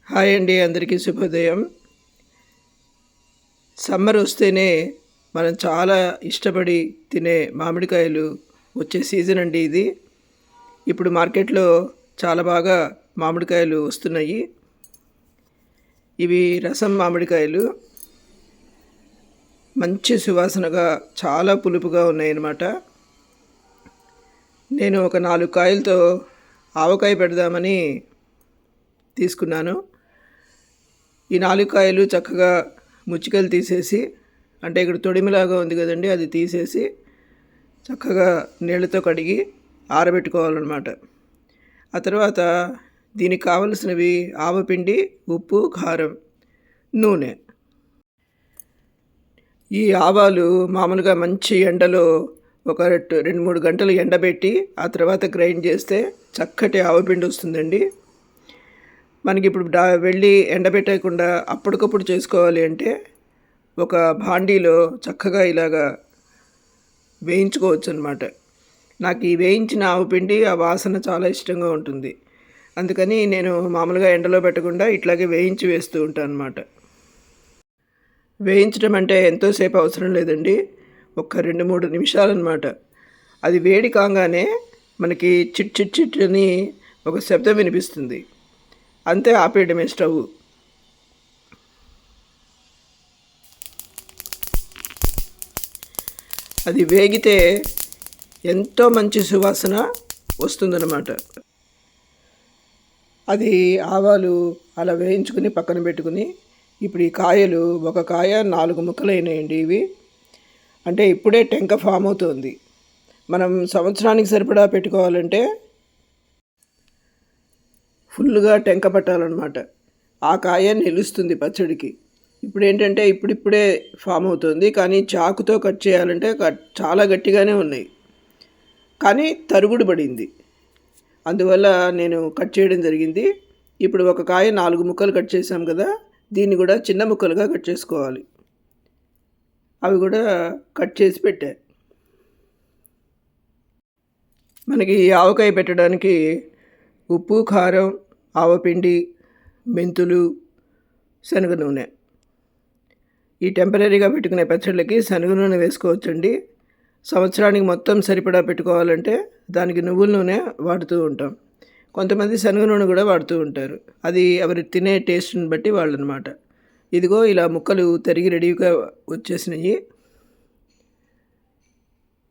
Hi అండి, అందరికీ శుభోదయం. సమ్మర్ వస్తేనే మనం చాలా ఇష్టపడి తినే మామిడికాయలు వచ్చే సీజన్ అండి ఇది. ఇప్పుడు మార్కెట్లో చాలా బాగా మామిడికాయలు వస్తున్నాయి. ఇవి రసం మామిడికాయలు. మంచి సువాసనగా చాలా పులుపుగా ఉన్నాయన్నమాట. నేను ఒక 4 కాయలతో ఆవకాయ పెడదామని తీసుకున్నాను. ఈ 4 కాయలు చక్కగా ముచ్చికలు తీసేసి, అంటే ఇక్కడ తొడిమిలాగా ఉంది కదండి, అది తీసేసి చక్కగా నీళ్ళతో కడిగి ఆరబెట్టుకోవాలన్నమాట. ఆ తర్వాత దీనికి కావలసినవి ఆవపిండి, ఉప్పు, కారం, నూనె. ఈ ఆవాలు మామూలుగా మంచి ఎండలో ఒక 2-3 గంటలు ఎండబెట్టి ఆ తర్వాత గ్రైండ్ చేస్తే చక్కటి ఆవపిండి వస్తుందండి. మనకి ఇప్పుడు వెళ్ళి ఎండబెట్టకుండా అప్పటికప్పుడు చేసుకోవాలి అంటే ఒక భాండీలో చక్కగా ఇలాగా వేయించుకోవచ్చు అనమాట. నాకు ఈ వేయించిన ఆవపిండి ఆ వాసన చాలా ఇష్టంగా ఉంటుంది. అందుకని నేను మామూలుగా ఎండలో పెట్టకుండా ఇట్లాగే వేయించి వేస్తూ ఉంటాను అనమాట. వేయించడం అంటే ఎంతోసేపు అవసరం లేదండి, ఒక 2-3 నిమిషాలు అనమాట. అది వేడి కాగానే మనకి చిట్ చిట్ చిట్ అని ఒక శబ్దం వినిపిస్తుంది. అంతే, ఆపేయడమే స్టవ్. అది వేగితే ఎంతో మంచి సువాసన వస్తుందన్నమాట. అది ఆవాలు అలా వేయించుకుని పక్కన పెట్టుకుని, ఇప్పుడు ఈ కాయలు, ఒక కాయ 4 ముక్కలైనాయండి ఇవి. అంటే ఇప్పుడే టెంక ఫామ్ అవుతుంది. మనం సంవత్సరానికి సరిపడా పెట్టుకోవాలంటే ఫుల్గా టెంక పట్టాలన్నమాట. ఆ కాయ నిలుస్తుంది పచ్చడికి. ఇప్పుడు ఏంటంటే ఇప్పుడిప్పుడే ఫామ్ అవుతుంది, కానీ చాకుతో కట్ చేయాలంటే చాలా గట్టిగానే ఉన్నాయి, కానీ తరుగుడు పడింది. అందువల్ల నేను కట్ చేయడం జరిగింది. ఇప్పుడు ఒక కాయ 4 ముక్కలు కట్ చేసాం కదా, దీన్ని కూడా చిన్న ముక్కలుగా కట్ చేసుకోవాలి. అవి కూడా కట్ చేసి పెట్టా. మనకి ఆవకాయ పెట్టడానికి ఉప్పు, కారం, ఆవపిండి, మెంతులు, శనగ నూనె. ఈ టెంపరీగా పెట్టుకునే పచ్చళ్ళకి శనగ నూనె వేసుకోవచ్చండి. సంవత్సరానికి మొత్తం సరిపడా పెట్టుకోవాలంటే దానికి నువ్వుల నూనె వాడుతూ ఉంటాం. కొంతమంది శనగ నూనె కూడా వాడుతూ ఉంటారు. అది ఎవరి తినే టేస్ట్ని బట్టి వాళ్ళనమాట. ఇదిగో ఇలా ముక్కలు తరిగి రెడీగా వచ్చేసినాయి.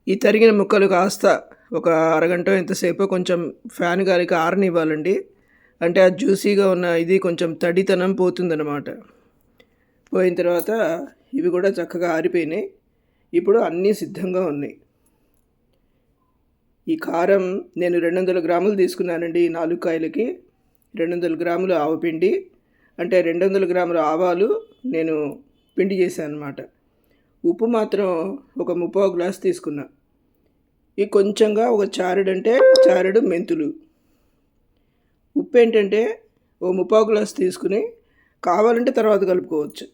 ఈ తరిగిన ముక్కలు కాస్త ఒక అరగంట ఎంతసేపు కొంచెం ఫ్యాన్ గాలికి ఆరనివ్వాలండి. అంటే ఆ జ్యూసీగా ఉన్న ఇది కొంచెం తడితనం పోతుందన్నమాట. పోయిన తర్వాత ఇవి కూడా చక్కగా ఆరిపోయినాయి. ఇప్పుడు అన్నీ సిద్ధంగా ఉన్నాయి. ఈ కారం నేను 200 గ్రాములు తీసుకున్నానండి. ఈ 4 కాయలకి 200 గ్రాములు ఆవపిండి, అంటే 200 గ్రాముల ఆవాలు నేను పిండి చేశాను అన్నమాట. ఉప్పు మాత్రం ఒక 3/4 గ్లాస్ తీసుకున్నా. ఈ కొంచెంగా ఒక చారెడు మెంతులు. ఉప్పు ఏంటంటే ఓ 3/4 గ్లాస్ తీసుకుని కావాలంటే తర్వాత కలుపుకోవచ్చు.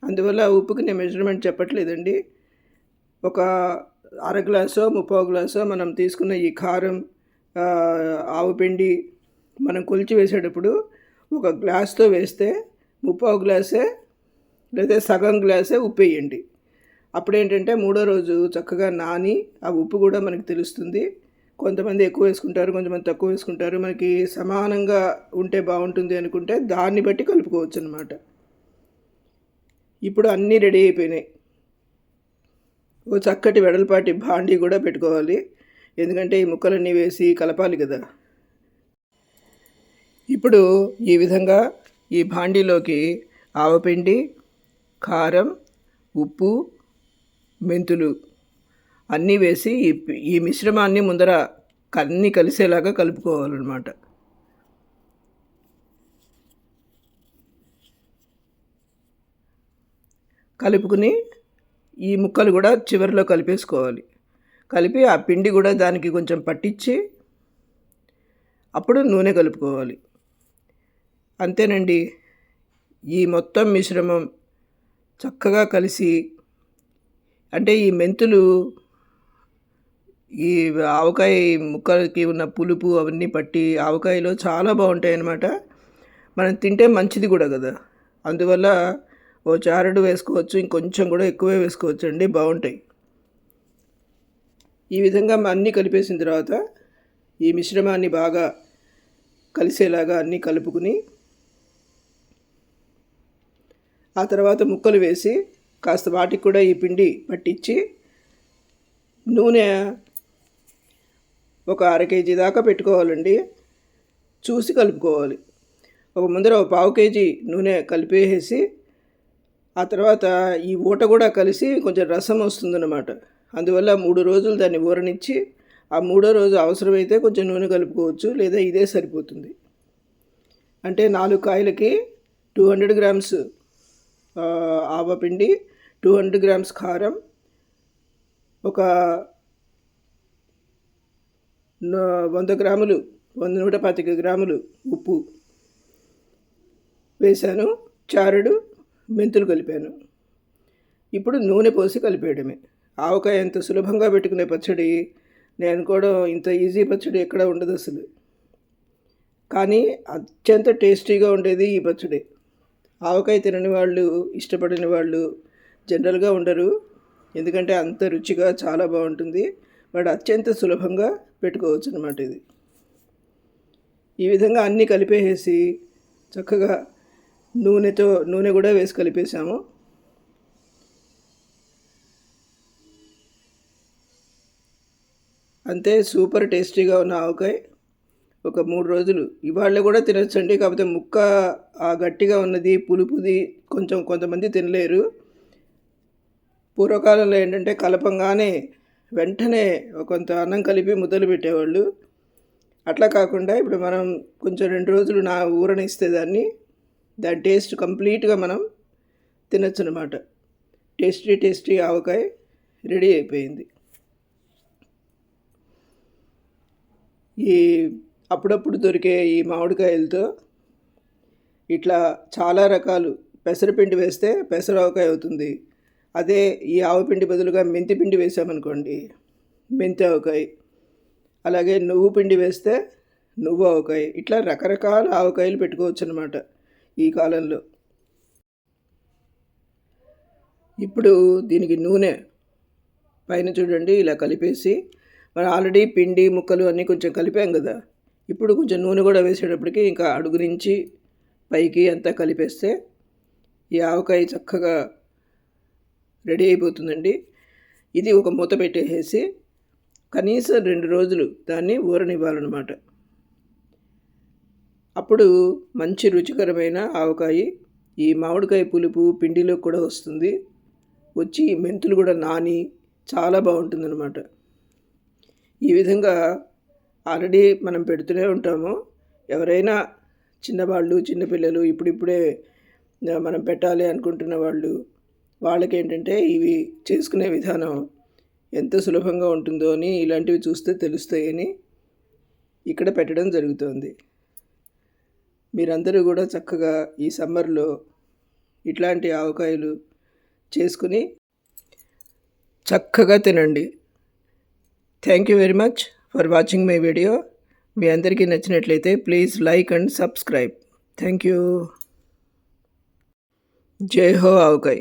అందువల్ల ఉప్పుకి నేను మెజర్మెంట్ చెప్పట్లేదండి. ఒక అర గ్లాసో 3/4 గ్లాసో మనం తీసుకున్న ఈ కారం, ఆవపిండి మనం కొలిచి వేసేటప్పుడు ఒక గ్లాస్తో వేస్తే 3/4 గ్లాసే లేదా సగం గ్లాసే ఉప్పు వేయండి. అప్పుడేంటంటే 3వ రోజు చక్కగా నాని ఆ ఉప్పు కూడా మనకి తెలుస్తుంది. కొంతమంది ఎక్కువ వేసుకుంటారు, కొంతమంది తక్కువ వేసుకుంటారు. మనకి సమానంగా ఉంటే బాగుంటుంది అనుకుంటే దాన్ని బట్టి కలుపుకోవచ్చు అన్నమాట. ఇప్పుడు అన్నీ రెడీ అయిపోయినాయి. ఓ చక్కటి వెడల్పాటి భాండీ కూడా పెట్టుకోవాలి, ఎందుకంటే ఈ ముక్కలన్నీ వేసి కలపాలి కదా. ఇప్పుడు ఈ విధంగా ఈ భాండీలోకి ఆవపిండి, కారం, ఉప్పు, మెంతులు అన్నీ వేసి ఈ మిశ్రమాన్ని ముందర అన్నీ కలిసేలాగా కలుపుకోవాలన్నమాట. కలుపుకుని ఈ ముక్కలు కూడా చివరిలో కలిపేసుకోవాలి. కలిపి ఆ పిండి కూడా దానికి కొంచెం పట్టించి అప్పుడు నూనె కలుపుకోవాలి. అంతేనండి. ఈ మొత్తం మిశ్రమం చక్కగా కలిసి, అంటే ఈ మెంతులు ఈ ఆవకాయ ముక్కలకి ఉన్న పులుపు అవన్నీ పట్టి ఆవకాయలో చాలా బాగుంటాయి అన్నమాట. మనం తింటే మంచిది కూడా కదా. అందువల్ల ఓ చారెడు వేసుకోవచ్చు, ఇంకొంచెం కూడా ఎక్కువే వేసుకోవచ్చు అండి, బాగుంటాయి. ఈ విధంగా అన్నీ కలిపేసిన తర్వాత ఈ మిశ్రమాన్ని బాగా కలిసేలాగా అన్నీ కలుపుకుని ఆ తర్వాత ముక్కలు వేసి కాస్త వాటికి కూడా ఈ పిండి పట్టించి నూనె ఒక 1/2 కేజీ దాకా పెట్టుకోవాలండి. చూసి కలుపుకోవాలి. ఒక ముందర 1/4 కేజీ నూనె కలిపేసి ఆ తర్వాత ఈ ఊట కూడా కలిసి కొంచెం రసం వస్తుందన్నమాట. అందువల్ల 3 రోజులు దాన్ని ఊరనిచ్చి ఆ 3వ రోజు అవసరమైతే కొంచెం నూనె కలుపుకోవచ్చు, లేదా ఇదే సరిపోతుంది. అంటే 4 కాయలకి 200 గ్రామ్స్ ఆవపిండి, 200 గ్రామ్స్ కారం, ఒక 100 గ్రాములు 125 గ్రాములు ఉప్పు వేశాను. చారెడు మెంతులు కలిపాను. ఇప్పుడు నూనె పోసి కలిపేయడమే. ఆవకాయ ఎంత సులభంగా పెట్టుకునే పచ్చడి, నేను అనుకోవడం ఇంత ఈజీ పచ్చడి ఎక్కడ ఉండదు అసలు. కానీ అత్యంత టేస్టీగా ఉండేది ఈ పచ్చడి. ఆవకాయ తినని వాళ్ళు, ఇష్టపడని వాళ్ళు జనరల్గా ఉండరు. ఎందుకంటే అంత రుచిగా చాలా బాగుంటుంది. వాడు అత్యంత సులభంగా పెట్టుకోవచ్చు అన్నమాట ఇది. ఈ విధంగా అన్నీ కలిపేసి చక్కగా నూనె కూడా వేసి కలిపేసాము. అంతే, సూపర్ టేస్టీగా ఉన్న ఆవకాయ ఒక 3 రోజులు ఇవాళ కూడా తినొచ్చండి. కాకపోతే ముక్క గట్టిగా ఉన్నది, పులుపుది కొంతమంది తినలేరు. పూర్వకాలంలో ఏంటంటే కలపంగానే వెంటనే కొంత అన్నం కలిపి ముద్దలు పెట్టేవాళ్ళు. అట్లా కాకుండా ఇప్పుడు మనం కొంచెం 2 రోజులు ఊరనిస్తే దాని టేస్ట్ కంప్లీట్గా మనం తినొచ్చు అన్నమాట. టేస్టీ ఆవకాయ రెడీ అయిపోయింది. ఈ అప్పుడప్పుడు దొరికే ఈ మామిడికాయలతో ఇట్లా చాలా రకాలు, పెసరపిండి వేస్తే పెసర ఆవకాయ అవుతుంది. అదే ఈ ఆవపిండి బదులుగా మెంతి పిండి వేసామనుకోండి, మెంతి ఆవకాయ. అలాగే నువ్వు పిండి వేస్తే నువ్వు ఆవకాయ. ఇట్లా రకరకాల ఆవకాయలు పెట్టుకోవచ్చు అన్నమాట ఈ కాలంలో. ఇప్పుడు దీనికి నూనె పైన చూడండి ఇలా కలిపేసి, మనం ఆల్రెడీ పిండి ముక్కలు అన్నీ కొంచెం కలిపాం కదా. ఇప్పుడు కొంచెం నూనె కూడా వేసేటప్పటికి ఇంకా అడుగు నుంచి పైకి అంతా కలిపేస్తే ఈ ఆవకాయ చక్కగా రెడీ అయిపోతుందండి. ఇది ఒక మూత పెట్టేసి కనీసం 2 రోజులు దాన్ని ఊరనివ్వాలన్నమాట. అప్పుడు మంచి రుచికరమైన ఆవకాయ, ఈ మామిడికాయ పులుపు పిండిలో కూడా వస్తుంది. వచ్చి మెంతులు కూడా నాని చాలా బాగుంటుందన్నమాట. ఈ విధంగా ఆల్రెడీ మనం పెడుతూనే ఉంటాము. ఎవరైనా చిన్నవాళ్ళు, చిన్నపిల్లలు, ఇప్పుడిప్పుడే మనం పెట్టాలి అనుకుంటున్న వాళ్ళకి ఏంటంటే ఇవి చేసుకునే విధానం ఎంత సులభంగా ఉంటుందో అని ఇలాంటివి చూస్తే తెలుస్తాయని ఇక్కడ పెట్టడం జరుగుతుంది. మీరందరూ కూడా చక్కగా ఈ సమ్మర్లో ఇట్లాంటి ఆవకాయలు చేసుకుని చక్కగా తినండి. Thank you very much for watching my video. మీ అందరికీ నచ్చినట్లయితే please like and subscribe. Thank you. జై హో ఆవకాయ.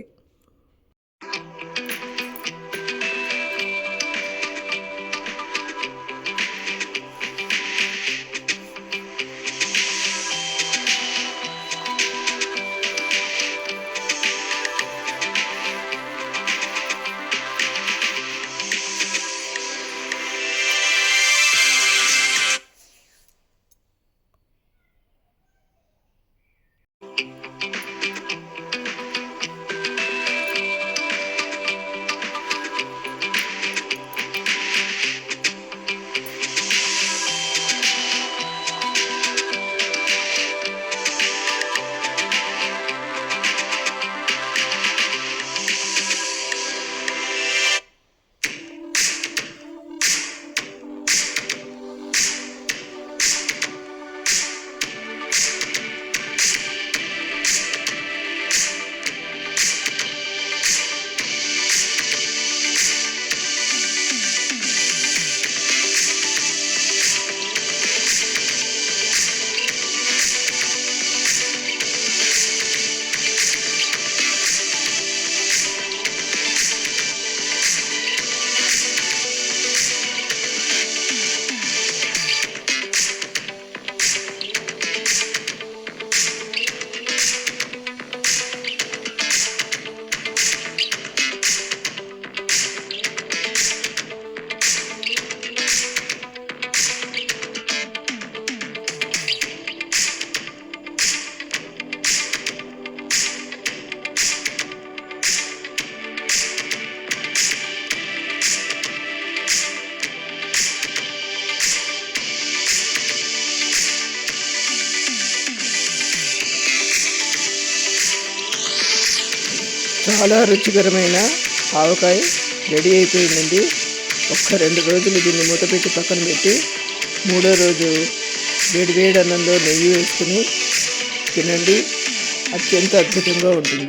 చాలా రుచికరమైన ఆవకాయ రెడీ అయిపోయిందండి. ఒక్క 2 రోజులు దీన్ని మూత పెట్టి పక్కన పెట్టి 3వ రోజు వేడి అన్నంలో నెయ్యి వేసుకుని తినండి. అత్యంత అద్భుతంగా ఉంటుంది.